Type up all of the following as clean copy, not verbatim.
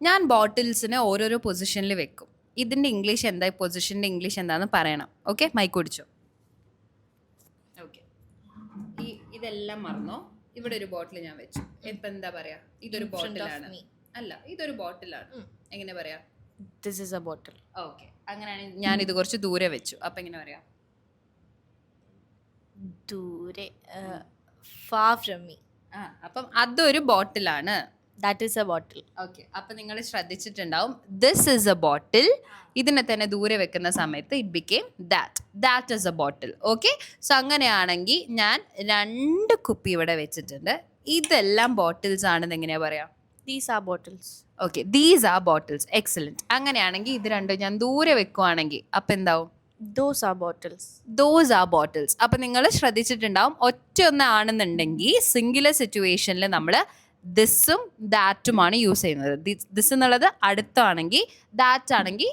ഞാൻ ബോട്ടിൽസിനെ ഓരോരോ പൊസിഷനിൽ വെക്കും. ഇതിൻ്റെ ഇംഗ്ലീഷ് എന്താ, പൊസിഷൻ്റെ ഇംഗ്ലീഷ് എന്താന്ന് പറയണം. Okay, mic ഓടിച്ചോ. ഓക്കെ, ഇതെല്ലാം മറന്നോ. ഇവിടെ ഒരു ബോട്ടിൽ ഞാൻ വെച്ചു. ഇപ്പം എന്താ പറയാ, ഇതൊരു ബോട്ടിലാണ്. അല്ല, ഇതൊരു ബോട്ടിലാണ്. എങ്ങനെ പറയാ? This is A bottle. Okay, അങ്ങനെയാണെങ്കിൽ ഞാൻ ഇത് കുറച്ച് ദൂരെ വെച്ചു. അപ്പം എങ്ങനെ പറയാം? ദൂരെ, far from me. അപ്പം അതൊരു ബോട്ടിലാണ്. That is a bottle. Okay, അപ്പം നിങ്ങൾ ശ്രദ്ധിച്ചിട്ടുണ്ടാവും, ദിസ് ഈസ് എ ബോട്ടിൽ. ഇതിനെ തന്നെ ദൂരെ വെക്കുന്ന സമയത്ത് it became that is A bottle. Okay, so അങ്ങനെയാണെങ്കിൽ ഞാൻ 2 കുപ്പി ഇവിടെ വെച്ചിട്ടുണ്ട്. ഇതെല്ലാം ബോട്ടിൽസ് ആണെന്ന് എങ്ങനെയാ പറയാ? These are bottles. Okay, these are bottles. Excellent. അങ്ങനെയാണെങ്കിൽ ഇത് രണ്ടും ഞാൻ ദൂരെ വെക്കുവാണെങ്കിൽ അപ്പം എന്താവും? Those are bottles. Those are bottles. അപ്പം നിങ്ങൾ ശ്രദ്ധിച്ചിട്ടുണ്ടാവും, ഒറ്റ ഒന്ന് ആണെന്നുണ്ടെങ്കിൽ സിംഗുലർ സിറ്റുവേഷനിൽ നമ്മൾ ദിസും ദാറ്റുമാണ് യൂസ് ചെയ്യുന്നത്. ദിസ് എന്നുള്ളത് അടുത്താണെങ്കിൽ, ദാറ്റ് ആണെങ്കിൽ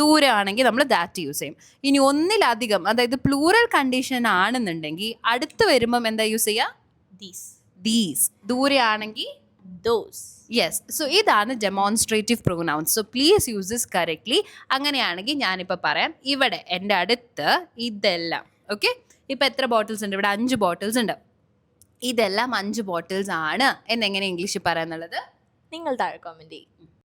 ദൂരെ ആണെങ്കിൽ നമ്മൾ ദാറ്റ് യൂസ് ചെയ്യും. ഇനി ഒന്നിലധികം, അതായത് പ്ലൂറൽ കണ്ടീഷൻ ആണെന്നുണ്ടെങ്കിൽ അടുത്ത് വരുമ്പം എന്താ യൂസ് ചെയ്യുക? ദീസ്. ദൂരെ ആണെങ്കിൽ those. യെസ്. സോ ഇതാണ് demonstrative pronouns. So please use this correctly. അങ്ങനെയാണെങ്കിൽ ഞാനിപ്പോൾ പറയാം, ഇവിടെ എൻ്റെ അടുത്ത് ഇതെല്ലാം. ഓക്കെ, ഇപ്പം എത്ര ബോട്ടിൽസ് ഉണ്ട്? ഇവിടെ 5 ബോട്ടിൽസ് ഉണ്ട്. ഇതെല്ലാം 5 ബോട്ടിൽസ് ആണ് എന്നെങ്ങനെ ഇംഗ്ലീഷിൽ പറയാന്നുള്ളത് നിങ്ങൾ താഴെ കമൻറ്റ് ചെയ്യും.